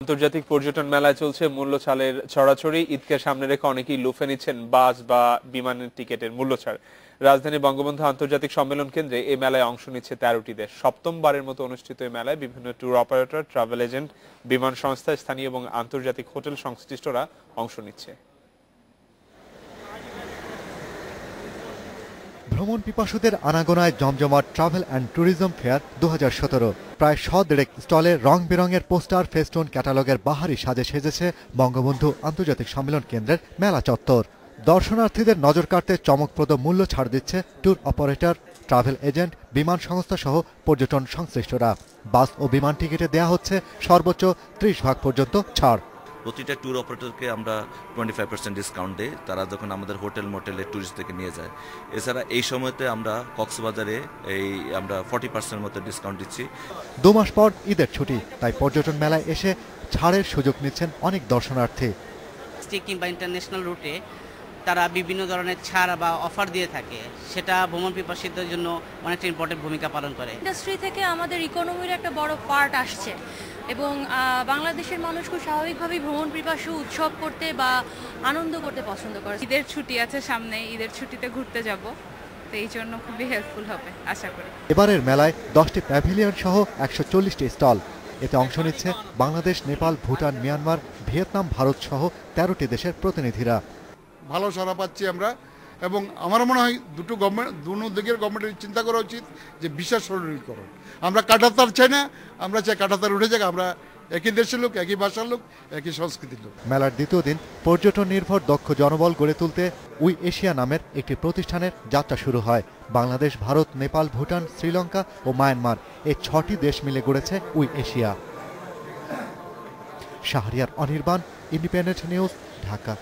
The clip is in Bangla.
আন্তর্জাতিক পর্যটন মেলায় চলছে মূল্য ছাড়ের ছড়াছড়ি। ঈদকে সামনে রেখে অনেকেই লুফে নিচ্ছেন বাস বা বিমানের টিকিটের মূল্য ছাড়। রাজধানী বঙ্গবন্ধু আন্তর্জাতিক সম্মেলন কেন্দ্রে এই মেলায় অংশ নিচ্ছে 13টি দেশ। সপ্তমবারের মতো অনুষ্ঠিত এই মেলায় বিভিন্ন ট্যুর অপারেটর, ট্রাভেল এজেন্ট, বিমান সংস্থা, স্থানীয় এবং আন্তর্জাতিক হোটেল সংশ্লিষ্টরা অংশ নিচ্ছে। ভ্রমণ পিপাসুদের আনাগোনায় জমজমাট ট্রাভেল অ্যান্ড ট্যুরিজম ফেয়ার 2017। প্রায় 100 স্টলে রং বেরঙের পোস্টার, ফেস্টুন, ক্যাটালগের বাহারি সাজে সেজেছে বঙ্গবন্ধু আন্তর্জাতিক সম্মেলন কেন্দ্রের মেলা চত্বর। দর্শনার্থীদের নজর কাড়তে চমকপ্রদ মূল্য ছাড় দিচ্ছে ট্যুর অপারেটর, ট্রাভেল এজেন্ট, বিমান সংস্থা সহ পর্যটন সংশ্লিষ্টরা। বাস ও বিমান টিকিটে দেয়া হচ্ছে সর্বোচ্চ 30% পর্যন্ত ছাড়। প্রতিটা ট্যুর অপারেটরকে আমরা 25% ডিসকাউন্ট দিই তারা যখন আমাদের হোটেল মোটেলে ট্যুরিস্টদেরকে নিয়ে যায়। এছাড়া এই সময়তে আমরা কক্সবাজারে আমরা 40% মতো ডিসকাউন্ট দিচ্ছি। 2 মাস পর ঈদের ছুটি, তাই পর্যটন মেলায় এসে ছাড়ের সুযোগ নিচ্ছেন অনেক দর্শনার্থী। কিংবা ইন্টারন্যাশনাল রুটে তারা বিভিন্ন ধরনের ছাড় বা অফার দিয়ে থাকে, সেটা ভ্রমণ পিপাসুদের জন্য অনেকটা ইম্পর্টেন্ট ভূমিকা পালন করে। ইন্ডাস্ট্রি থেকে আমাদের ইকোনমির একটা বড় পার্ট আসছে এবং বাংলাদেশের মানুষ খুব স্বাভাবিকভাবেই ভ্রমণ পিপাসু, উৎসব করতে বা আনন্দ করতে পছন্দ করে। ঈদের ছুটি আছে সামনে, ঈদের ছুটিতে ঘুরতে যাব, তো এই জন্য খুবই হেল্পফুল হবে আশা করি। এবারের মেলায় 10টি প্যাভিলিয়ন সহ 140টি স্টল। এতে অংশ নিচ্ছে বাংলাদেশ, নেপাল, ভুটান, মিয়ানমার, ভিয়েতনাম, ভারত সহ 13টি দেশের প্রতিনিধিরা। ভালো সাড়া পাচ্ছি আমরা, এবং আমার মনে হয় দুটো দিকের গভর্নমেন্টের চিন্তা করা উচিত যে বিশেষ সরলীকরণ। আমরা কাঁটাতার চাই না, আমরা চাই কাঁটাতার উঠে যাক। আমরা একই দেশের লোক, একই ভাষার লোক, একই সংস্কৃতির লোক। মেলার দ্বিতীয় দিন পর্যটন নির্ভর দক্ষ জনবল গড়ে তুলতে উই এশিয়া নামের একটি প্রতিষ্ঠানের যাত্রা শুরু হয়। বাংলাদেশ, ভারত, নেপাল, ভুটান, শ্রীলঙ্কা ও মায়ানমার এই 6টি দেশ মিলে গড়েছে we Asia. Shahriar Anirban, independent news, Dhaka.